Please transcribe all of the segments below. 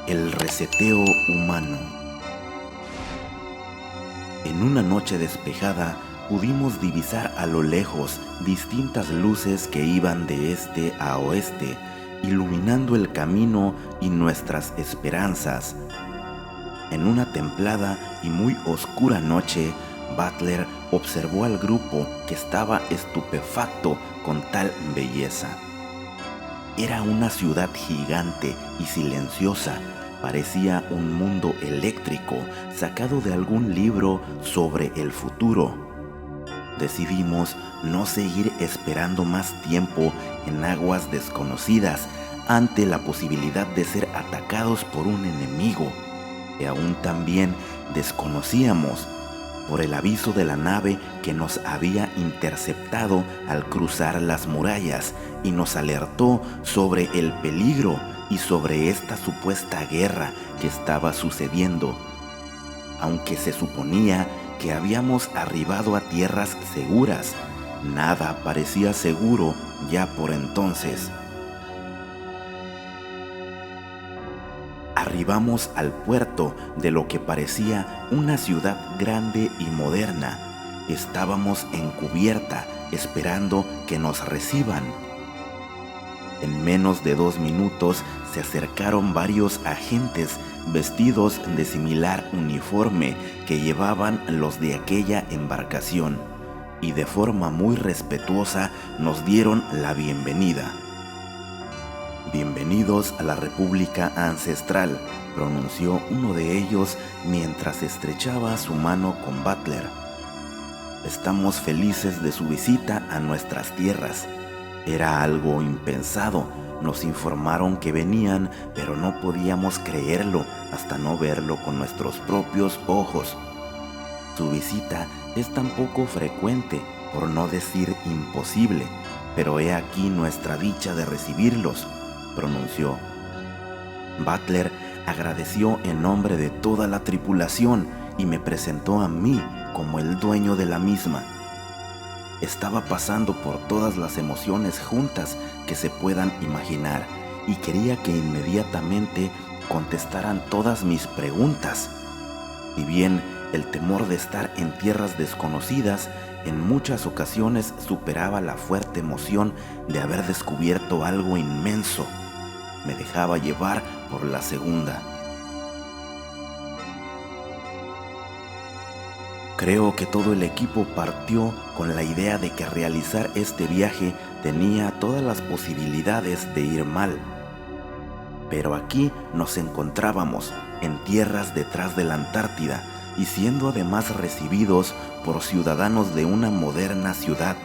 El reseteo humano. En una noche despejada pudimos divisar a lo lejos distintas luces que iban de este a oeste, iluminando el camino y nuestras esperanzas. En una templada y muy oscura noche, Butler observó al grupo que estaba estupefacto con tal belleza. Era una ciudad gigante y silenciosa. Parecía un mundo eléctrico sacado de algún libro sobre el futuro. Decidimos no seguir esperando más tiempo en aguas desconocidas ante la posibilidad de ser atacados por un enemigo que aún también desconocíamos, por el aviso de la nave que nos había interceptado al cruzar las murallas y nos alertó sobre el peligro y sobre esta supuesta guerra que estaba sucediendo. Aunque se suponía que habíamos arribado a tierras seguras, nada parecía seguro ya por entonces. Arribamos al puerto de lo que parecía una ciudad grande y moderna. Estábamos en cubierta, esperando que nos reciban. En menos de 2 minutos se acercaron varios agentes vestidos de similar uniforme que llevaban los de aquella embarcación, y de forma muy respetuosa nos dieron la bienvenida. «Bienvenidos a la República Ancestral», pronunció uno de ellos mientras estrechaba su mano con Butler. «Estamos felices de su visita a nuestras tierras. Era algo impensado. Nos informaron que venían, pero no podíamos creerlo hasta no verlo con nuestros propios ojos. Su visita es tan poco frecuente, por no decir imposible, pero he aquí nuestra dicha de recibirlos», pronunció. Butler agradeció en nombre de toda la tripulación y me presentó a mí como el dueño de la misma. Estaba pasando por todas las emociones juntas que se puedan imaginar y quería que inmediatamente contestaran todas mis preguntas. Si bien el temor de estar en tierras desconocidas en muchas ocasiones superaba la fuerte emoción de haber descubierto algo inmenso, me dejaba llevar por la segunda. Creo que todo el equipo partió con la idea de que realizar este viaje tenía todas las posibilidades de ir mal. Pero aquí nos encontrábamos, en tierras detrás de la Antártida, y siendo además recibidos por ciudadanos de una moderna ciudad.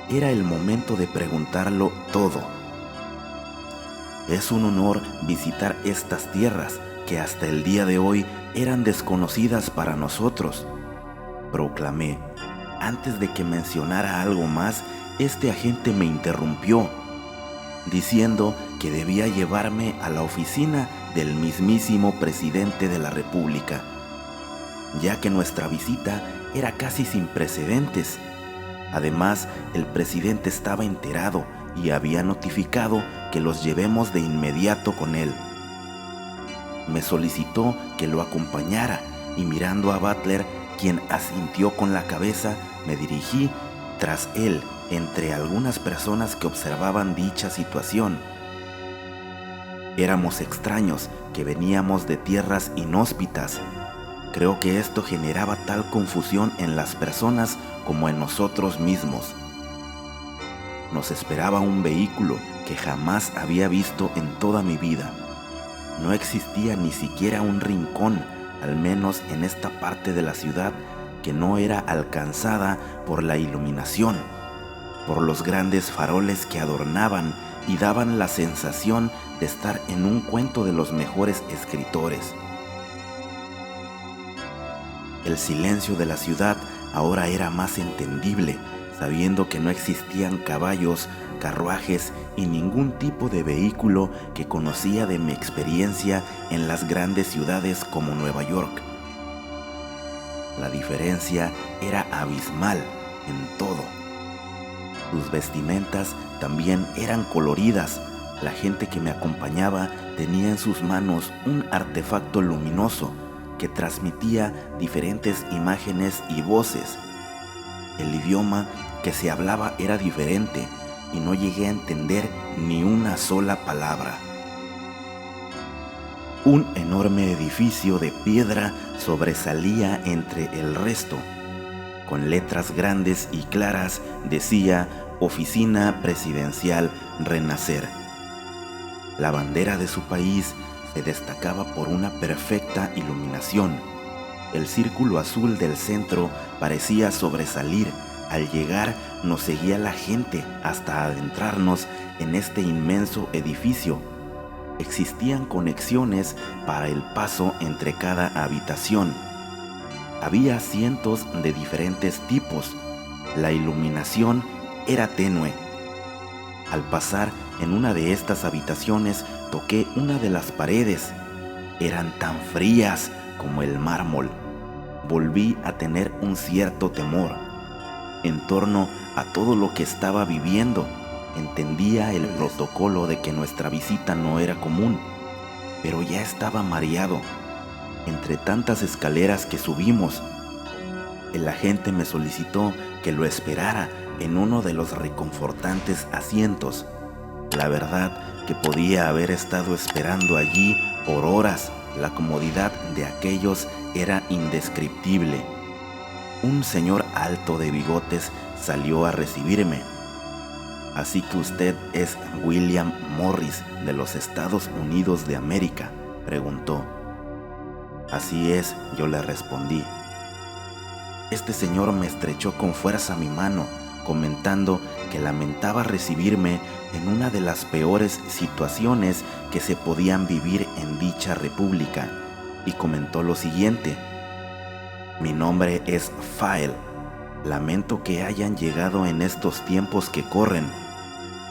Era el momento de preguntarlo todo. Es un honor visitar estas tierras que hasta el día de hoy eran desconocidas para nosotros, proclamé. Antes de que mencionara algo más, este agente me interrumpió, diciendo que debía llevarme a la oficina del mismísimo presidente de la República, ya que nuestra visita era casi sin precedentes. Además, el presidente estaba enterado y había notificado que los llevemos de inmediato con él. Me solicitó que lo acompañara y mirando a Butler, quien asintió con la cabeza, me dirigí tras él entre algunas personas que observaban dicha situación. Éramos extraños que veníamos de tierras inhóspitas. Creo que esto generaba tal confusión en las personas como en nosotros mismos. Nos esperaba un vehículo que jamás había visto en toda mi vida. No existía ni siquiera un rincón, al menos en esta parte de la ciudad, que no era alcanzada por la iluminación, por los grandes faroles que adornaban y daban la sensación de estar en un cuento de los mejores escritores. El silencio de la ciudad ahora era más entendible, sabiendo que no existían caballos, carruajes y ningún tipo de vehículo que conocía de mi experiencia en las grandes ciudades como Nueva York. La diferencia era abismal en todo. Sus vestimentas también eran coloridas, La gente que me acompañaba tenía en sus manos un artefacto luminoso que transmitía diferentes imágenes y voces. El idioma que se hablaba era diferente y no llegué a entender ni una sola palabra. Un enorme edificio de piedra sobresalía entre el resto. Con letras grandes y claras decía Oficina Presidencial Renacer. La bandera de su país se destacaba por una perfecta iluminación. El círculo azul del centro parecía sobresalir. Al llegar nos seguía la gente hasta adentrarnos en este inmenso edificio. Existían conexiones para el paso entre cada habitación. Había cientos de diferentes tipos. La iluminación era tenue. Al pasar en una de estas habitaciones, toqué una de las paredes. Eran tan frías como el mármol. Volví a tener un cierto temor. En torno a todo lo que estaba viviendo, entendía el protocolo de que nuestra visita no era común, pero ya estaba mareado. Entre tantas escaleras que subimos, el agente me solicitó que lo esperara en uno de los reconfortantes asientos. La verdad que podía haber estado esperando allí por horas. La comodidad de aquellos era indescriptible. Un señor alto de bigotes salió a recibirme. «Así que usted es William Morris de los Estados Unidos de América», preguntó. «Así es», yo le respondí. Este señor me estrechó con fuerza mi mano, comentando que lamentaba recibirme en una de las peores situaciones que se podían vivir en dicha república, y comentó lo siguiente: «Mi nombre es Fael. Lamento que hayan llegado en estos tiempos que corren.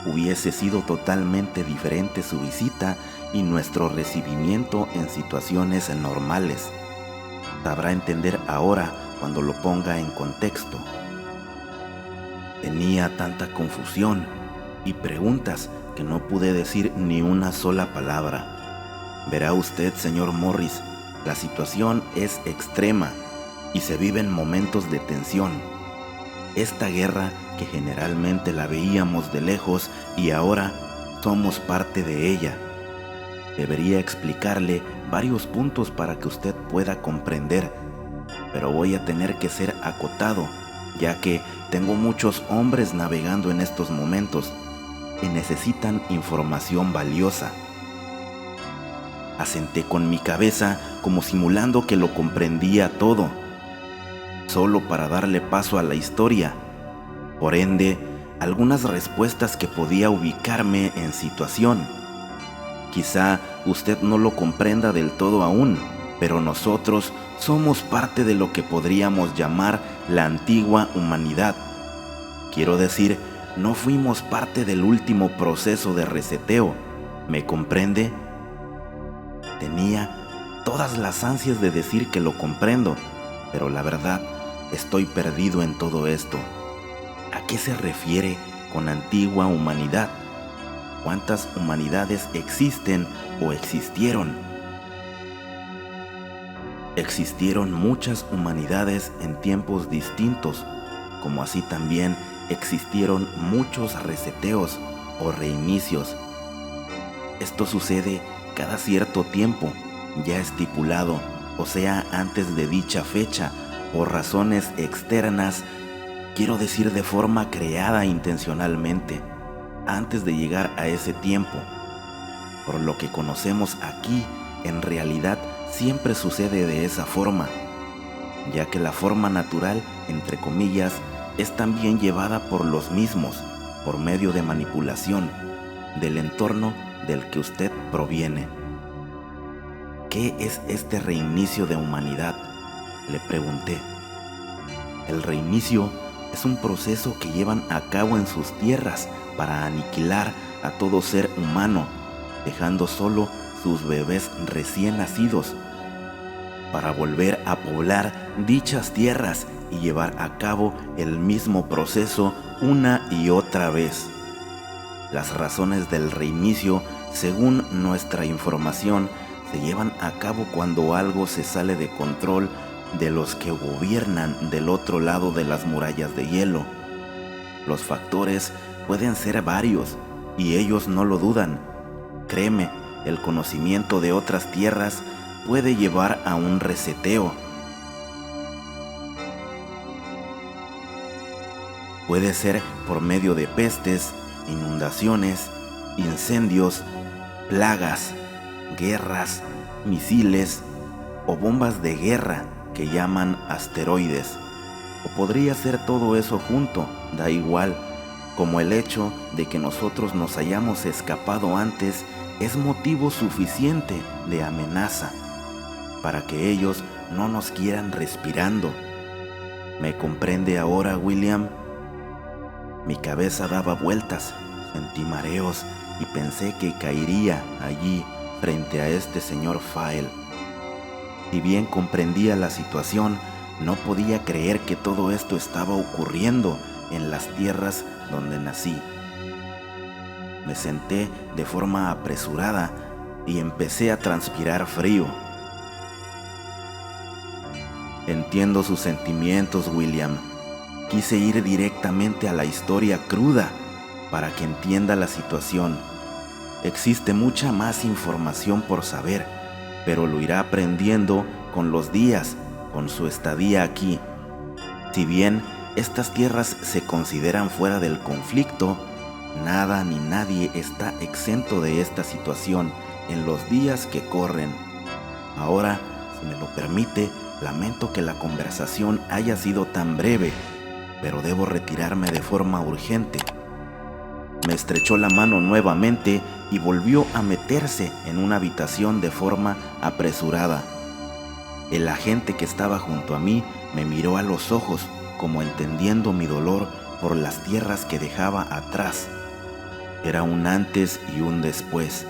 Hubiese sido totalmente diferente su visita y nuestro recibimiento en situaciones normales. Sabrá entender ahora cuando lo ponga en contexto». Tenía tanta confusión y preguntas que no pude decir ni una sola palabra. «Verá usted, señor Morris, la situación es extrema y se viven momentos de tensión. Esta guerra que generalmente la veíamos de lejos y ahora somos parte de ella. Debería explicarle varios puntos para que usted pueda comprender, pero voy a tener que ser acotado, ya que tengo muchos hombres navegando en estos momentos y necesitan información valiosa». Asenté con mi cabeza como simulando que lo comprendía todo, solo para darle paso a la historia. Por ende, algunas respuestas que podía ubicarme en situación. «Quizá usted no lo comprenda del todo aún, pero nosotros somos parte de lo que podríamos llamar la antigua humanidad. Quiero decir, no fuimos parte del último proceso de reseteo. ¿Me comprende?». Tenía todas las ansias de decir que lo comprendo, pero la verdad, estoy perdido en todo esto. ¿A qué se refiere con antigua humanidad? ¿Cuántas humanidades existen o existieron? Existieron muchas humanidades en tiempos distintos, como así también existieron muchos reseteos o reinicios. Esto sucede cada cierto tiempo, ya estipulado, o sea, antes de dicha fecha, por razones externas, quiero decir de forma creada intencionalmente, antes de llegar a ese tiempo. Por lo que conocemos aquí, en realidad siempre sucede de esa forma, ya que la forma natural, entre comillas, es también llevada por los mismos, por medio de manipulación, del entorno del que usted proviene. ¿Qué es este reinicio de humanidad?, le pregunté. El reinicio es un proceso que llevan a cabo en sus tierras para aniquilar a todo ser humano, dejando solo sus bebés recién nacidos, para volver a poblar dichas tierras y llevar a cabo el mismo proceso una y otra vez. Las razones del reinicio, según nuestra información, se llevan a cabo cuando algo se sale de control de los que gobiernan del otro lado de las murallas de hielo. Los factores pueden ser varios y ellos no lo dudan. Créeme, el conocimiento de otras tierras puede llevar a un reseteo. Puede ser por medio de pestes, inundaciones, incendios, plagas, guerras, misiles o bombas de guerra que llaman asteroides. O podría ser todo eso junto, da igual, como el hecho de que nosotros nos hayamos escapado antes es motivo suficiente de amenaza para que ellos no nos quieran respirando. ¿Me comprende ahora, William? Mi cabeza daba vueltas, sentí mareos y pensé que caería allí frente a este señor File. Si bien comprendía la situación, no podía creer que todo esto estaba ocurriendo en las tierras donde nací. Me senté de forma apresurada y empecé a transpirar frío. Entiendo sus sentimientos, William. Quise ir directamente a la historia cruda para que entienda la situación. Existe mucha más información por saber, pero lo irá aprendiendo con los días, con su estadía aquí. Si bien estas tierras se consideran fuera del conflicto, nada ni nadie está exento de esta situación en los días que corren. Ahora, si me lo permite, lamento que la conversación haya sido tan breve, pero debo retirarme de forma urgente. Me estrechó la mano nuevamente y volvió a meterse en una habitación de forma apresurada. El agente que estaba junto a mí me miró a los ojos, como entendiendo mi dolor por las tierras que dejaba atrás. Era un antes y un después.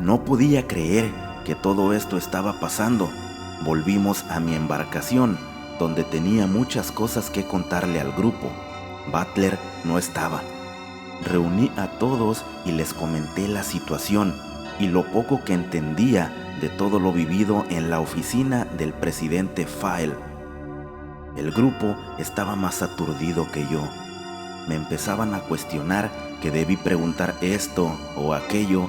No podía creer que todo esto estaba pasando. Volvimos a mi embarcación, donde tenía muchas cosas que contarle al grupo. Butler no estaba. Reuní a todos y les comenté la situación y lo poco que entendía de todo lo vivido en la oficina del presidente File. El grupo estaba más aturdido que yo. Me empezaban a cuestionar que debí preguntar esto o aquello,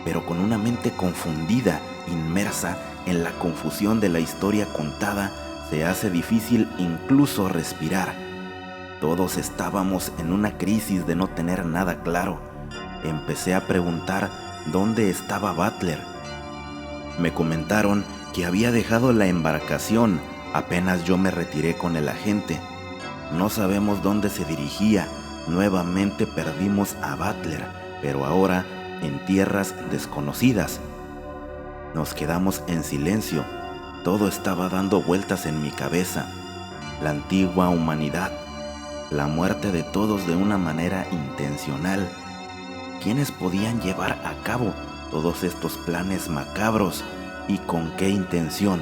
pero con una mente confundida, inmersa en la confusión de la historia contada, se hace difícil incluso respirar. Todos estábamos en una crisis de no tener nada claro. Empecé a preguntar dónde estaba Butler. Me comentaron que había dejado la embarcación apenas yo me retiré con el agente. No sabemos dónde se dirigía. Nuevamente perdimos a Butler, pero ahora en tierras desconocidas. Nos quedamos en silencio. Todo estaba dando vueltas en mi cabeza. La antigua humanidad, la muerte de todos de una manera intencional. ¿Quiénes podían llevar a cabo todos estos planes macabros y con qué intención?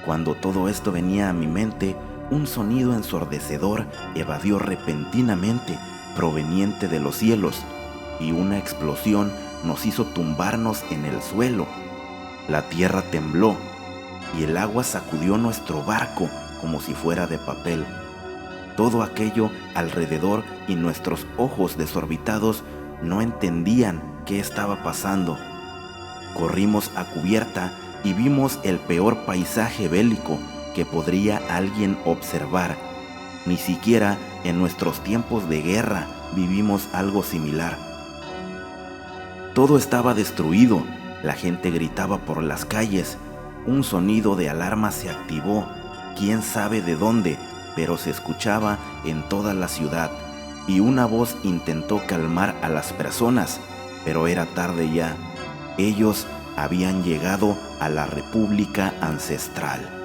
Cuando todo esto venía a mi mente, un sonido ensordecedor evadió repentinamente, proveniente de los cielos, y una explosión nos hizo tumbarnos en el suelo. La tierra tembló y el agua sacudió nuestro barco como si fuera de papel. Todo aquello alrededor y nuestros ojos desorbitados no entendían qué estaba pasando. Corrimos a cubierta y vimos el peor paisaje bélico que podría alguien observar. Ni siquiera en nuestros tiempos de guerra vivimos algo similar. Todo estaba destruido, la gente gritaba por las calles, un sonido de alarma se activó, quién sabe de dónde, pero se escuchaba en toda la ciudad, y una voz intentó calmar a las personas, pero era tarde ya. Ellos habían llegado a la República Ancestral.